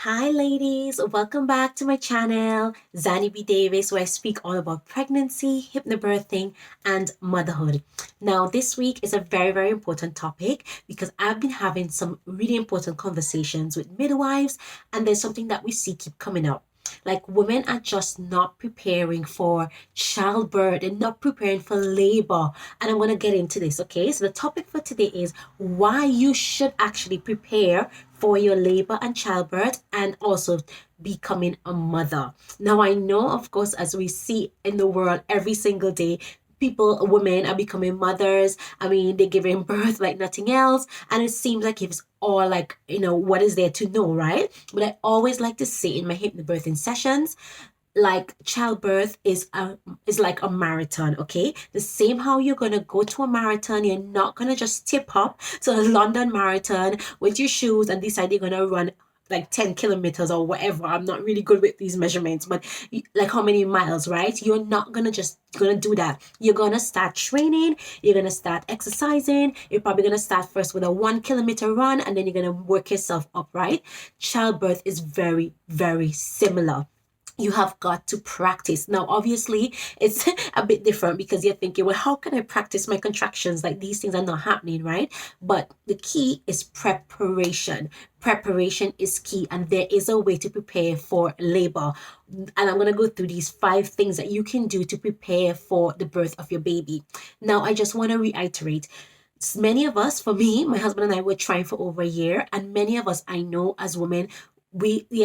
Hi ladies, welcome back to my channel, Zani B. Davis, where I speak all about pregnancy, hypnobirthing, and motherhood. Now, this week is a very important topic because I've been having some really important conversations with midwives, and there's something that we see keep coming up. Like women are just not preparing for childbirth and not preparing for labor. And I'm going to get into this, okay? So the topic for today is why you should actually prepare for your labor and childbirth and also becoming a mother. Now, I know, of course, as we see in the world every single day, women are becoming mothers. I mean, they're giving birth like nothing else. And it seems like it's all like, what is there to know, right? But I always like to say in my hypnobirthing sessions, like childbirth is like a marathon, okay? The same how you're gonna go to a marathon, you're not gonna just tip up to a London marathon with your shoes and decide you're gonna run like 10 kilometers or whatever. I'm not really good with these measurements, but like how many miles, right? You're not gonna do that. You're gonna start training, you're gonna start exercising, you're probably gonna start first with a 1 kilometer run, and then you're gonna work yourself up, right? Childbirth is very similar. You have got to practice. Now, obviously, it's a bit different because you're thinking, well, how can I practice my contractions? Like these things are not happening, right? But the key is preparation. Preparation is key, and there is a way to prepare for labor. And I'm going to go through these 5 things that you can do to prepare for the birth of your baby. Now, I just want to reiterate. Many of us, for me, my husband and I were trying for over a year, and many of us I know as women,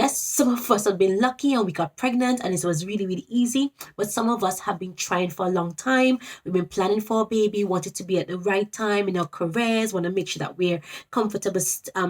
some of us have been lucky and we got pregnant and it was really easy, but some of us have been trying for a long time. We've been planning for a baby, wanted to be at the right time in our careers, want to make sure that we're comfortable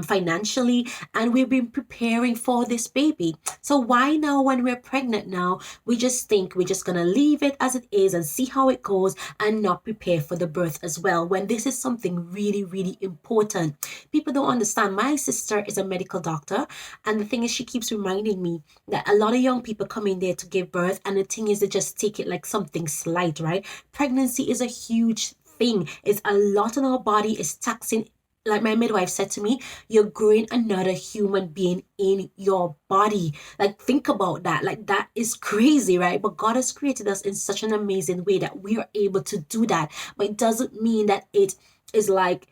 financially, and we've been preparing for this baby. So why now, when we're pregnant now, we just think we're just gonna leave it as it is and see how it goes and not prepare for the birth as well, when this is something really important. People don't understand. My sister is a medical doctor, and the thing is, she keeps reminding me that a lot of young people come in there to give birth, and the thing is, they just take it like something slight, right? Pregnancy is a huge thing. It's a lot on our body. It's taxing. Like my midwife said to me, you're growing another human being in your body. Like, think about that. Like, that is crazy, right? But God has created us in such an amazing way that we are able to do that. But it doesn't mean that it is like,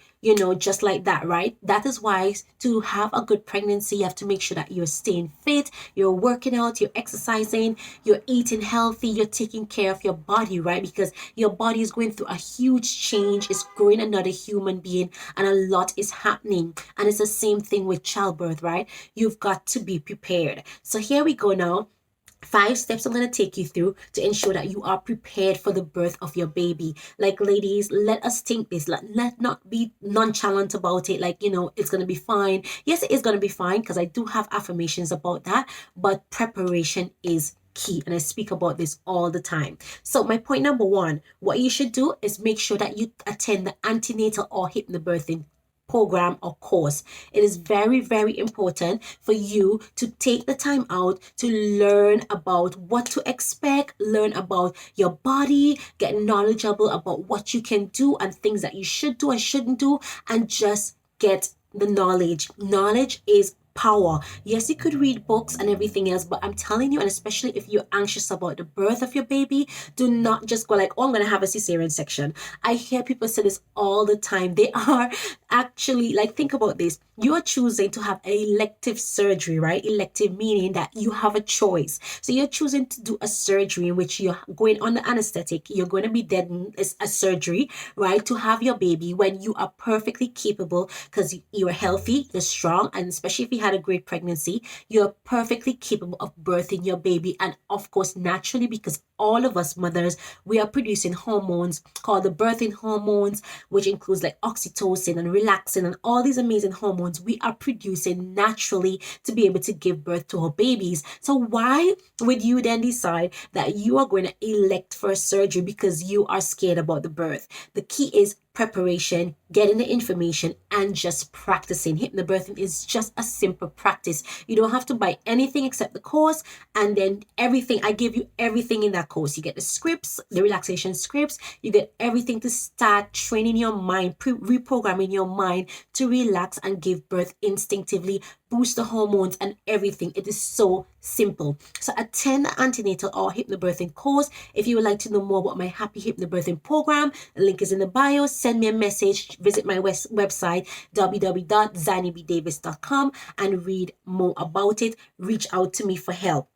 just like that, right? That is why to have a good pregnancy, you have to make sure that you're staying fit, you're working out, you're exercising, you're eating healthy, you're taking care of your body, right? Because your body is going through a huge change. It's growing another human being, and a lot is happening. And it's the same thing with childbirth, right? You've got to be prepared. So here we go now. 5 steps I'm going to take you through to ensure that you are prepared for the birth of your baby. Like, ladies, let us think this. Let not be nonchalant about it. Like, it's going to be fine. Yes, it is going to be fine, because I do have affirmations about that. But preparation is key, and I speak about this all the time. So my point number 1, what you should do is make sure that you attend the antenatal or hypnobirthing program or course. It is very important for you to take the time out to learn about what to expect, learn about your body, get knowledgeable about what you can do and things that you should do and shouldn't do, and just get the knowledge. Knowledge is power. Yes, you could read books and everything else, but I'm telling you, and especially if you're anxious about the birth of your baby, do not just go like, oh, I'm going to have a cesarean section. I hear people say this all the time. They are actually, like, think about this. You are choosing to have elective surgery, right? Elective meaning that you have a choice. So you're choosing to do a surgery in which you're going under anesthetic. You're going to be dead in a surgery, right? To have your baby when you are perfectly capable, because you're healthy, you're strong, and especially if you had a great pregnancy, you're perfectly capable of birthing your baby. And of course, naturally, because all of us mothers, we are producing hormones called the birthing hormones, which includes like oxytocin and relaxin and all these amazing hormones we are producing naturally to be able to give birth to our babies. So why would you then decide that you are going to elect for surgery because you are scared about the birth? The key is preparation, getting the information, and just practicing. Hypnobirthing is just a simple practice. You don't have to buy anything except the course, and then everything. I give you everything in that course. You get the scripts, the relaxation scripts, you get everything to start training your mind, reprogramming your mind to relax and give birth instinctively boost the hormones and everything. It is so simple. So attend the antenatal or hypnobirthing course. If you would like to know more about my Happy Hypnobirthing program, the link is in the bio. Send me a message. Visit my website www.zanibdavis.com and read more about it. Reach out to me for help.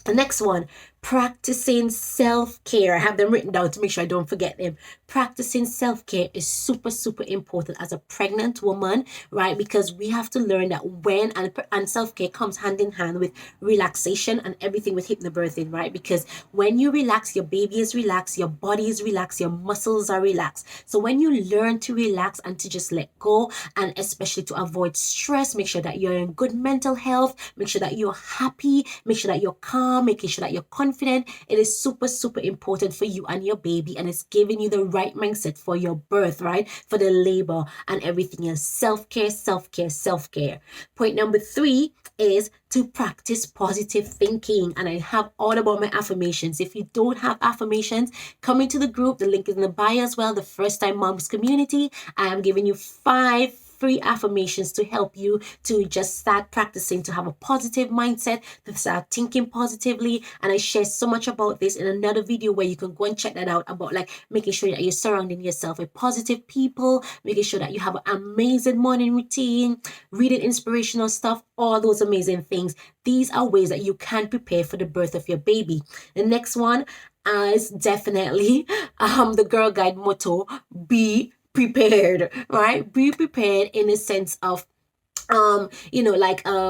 The next one, practicing self-care. I have them written down to make sure I don't forget them. Practicing self-care is super, super important as a pregnant woman, right? Because we have to learn that when, and self-care comes hand in hand with relaxation and everything with hypnobirthing, right? Because when you relax, your baby is relaxed, your body is relaxed, your muscles are relaxed. So when you learn to relax and to just let go, and especially to avoid stress, make sure that you're in good mental health, make sure that you're happy, make sure that you're calm, making sure that you're confident. It is super, super important for you and your baby, and it's giving you the right mindset for your birth, right? For the labor and everything else. Self-care, self-care, self-care. Point number 3 is to practice positive thinking. And I have all about my affirmations. If you don't have affirmations, come into the group. The link is in the bio as well. The First Time Moms community. I am giving you 5 free affirmations to help you to just start practicing, to have a positive mindset, to start thinking positively. And I share so much about this in another video where you can go and check that out, about like making sure that you're surrounding yourself with positive people, making sure that you have an amazing morning routine, reading inspirational stuff, all those amazing things. These are ways that you can prepare for the birth of your baby. The next one is definitely the Girl Guide motto: be prepared, right? Be prepared in the sense of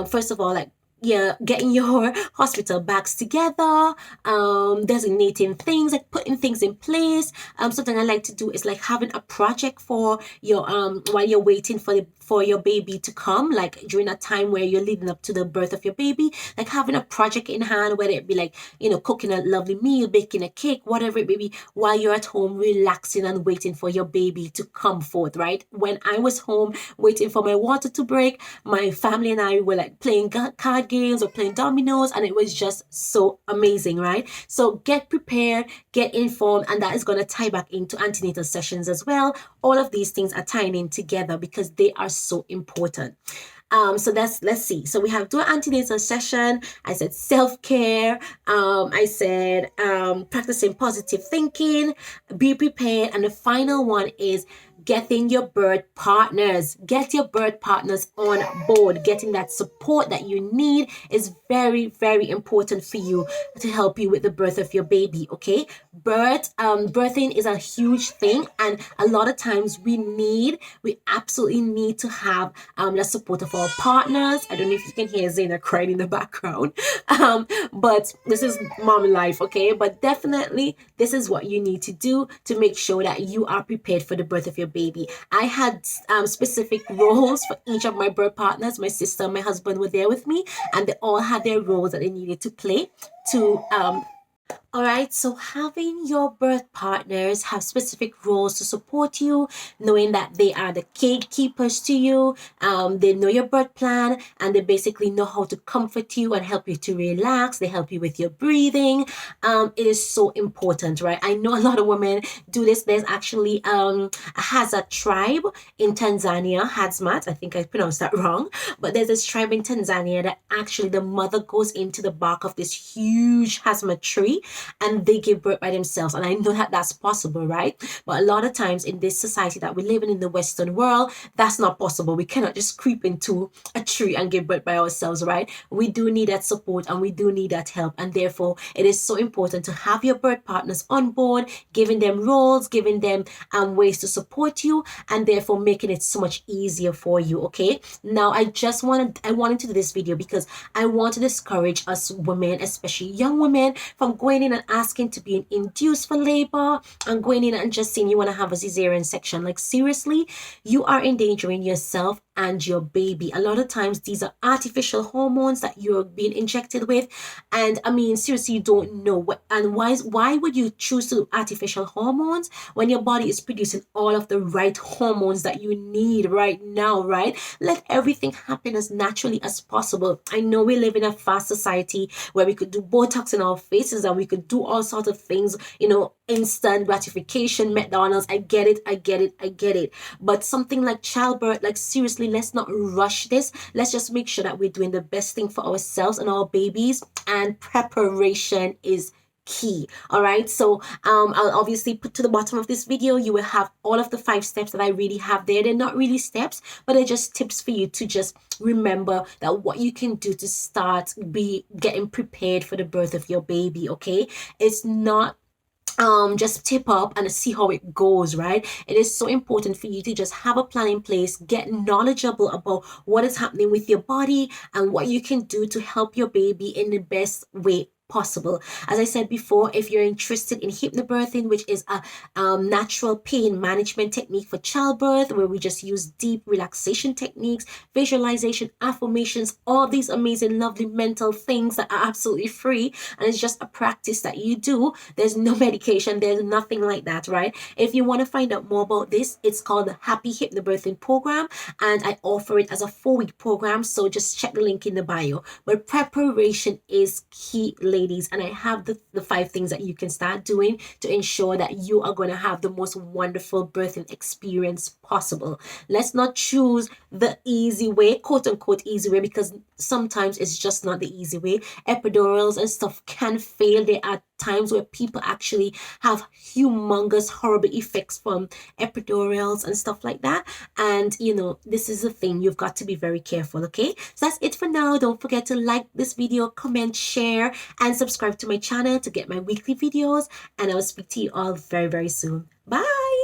first of all, like, yeah, getting your hospital bags together, designating things, like putting things in place. Something I like to do is like having a project for your while you're waiting for your baby to come, like during a time where you're leading up to the birth of your baby, like having a project in hand, whether it be like, cooking a lovely meal, baking a cake, whatever it may be, while you're at home relaxing and waiting for your baby to come forth, right? When I was home waiting for my water to break, my family and I were like playing card games or playing dominoes, and it was just so amazing, right? So get prepared, get informed, and that is going to tie back into antenatal sessions as well. All of these things are tying in together because they are so important. So let's see. So we have do an antenatal session. I said self-care. I said practicing positive thinking, be prepared, and the final one is getting your birth partners. Get your birth partners on board. Getting that support that you need is very, very important for you to help you with the birth of your baby. Okay, birthing is a huge thing, and a lot of times we absolutely need to have the support of our partners. I don't know if you can hear Zaina crying in the background, but this is mom life, okay? But definitely this is what you need to do to make sure that you are prepared for the birth of your baby. I had specific roles for each of my birth partners. My sister and my husband were there with me, and they all had their roles that they needed to play to all right, so having your birth partners have specific roles to support you, knowing that they are the gatekeepers to you, they know your birth plan, and they basically know how to comfort you and help you to relax. They help you with your breathing. It is so important, right? I know a lot of women do this. There's actually a Hazat tribe in Tanzania, Hazmat, I think I pronounced that wrong, but there's this tribe in Tanzania that actually the mother goes into the bark of this huge Hazmat tree and they give birth by themselves. And I know that that's possible, right? But a lot of times in this society that we live in the Western world, that's not possible. We cannot just creep into a tree and give birth by ourselves, right? We do need that support and we do need that help. And therefore, it is so important to have your birth partners on board, giving them roles, giving them ways to support you, and therefore making it so much easier for you, okay? Now, I wanted to do this video because I want to discourage us women, especially young women, from going in and asking to be induced for labor and going in and just saying you want to have a cesarean section. Like, seriously, you are endangering yourself and your baby. A lot of times these are artificial hormones that you're being injected with, and I mean, seriously, you don't know what and why would you choose to do artificial hormones when your body is producing all of the right hormones that you need right now, right? Let everything happen as naturally as possible. I know we live in a fast society where we could do Botox in our faces and we could do all sorts of things, instant gratification, McDonald's. I get it. But something like childbirth, like seriously, let's not rush this. Let's just make sure that we're doing the best thing for ourselves and our babies, and preparation is key. All right, so I'll obviously put to the bottom of this video, you will have all of the 5 steps that I really have there. They're not really steps, but they're just tips for you to just remember that what you can do to start be getting prepared for the birth of your baby. Okay, it's not just tip up and see how it goes, right? It is so important for you to just have a plan in place, get knowledgeable about what is happening with your body and what you can do to help your baby in the best way possible. As I said before, if you're interested in hypnobirthing, which is a natural pain management technique for childbirth, where we just use deep relaxation techniques, visualization, affirmations, all these amazing, lovely mental things that are absolutely free, and it's just a practice that you do. There's no medication, there's nothing like that, right? If you want to find out more about this, it's called the Happy Hypnobirthing Program, and I offer it as a 4-week program, so just check the link in the bio. But preparation is key, ladies, and I have the 5 things that you can start doing to ensure that you are going to have the most wonderful birthing experience possible. Let's not choose the easy way, quote unquote easy way, because sometimes it's just not the easy way. Epidurals and stuff can fail. There are times where people actually have humongous horrible effects from epidurals and stuff like that, and you know, this is the thing, you've got to be very careful. Okay, so that's it for now. Don't forget to like this video, comment, share, and subscribe to my channel to get my weekly videos, and I'll speak to you all very, very soon. Bye.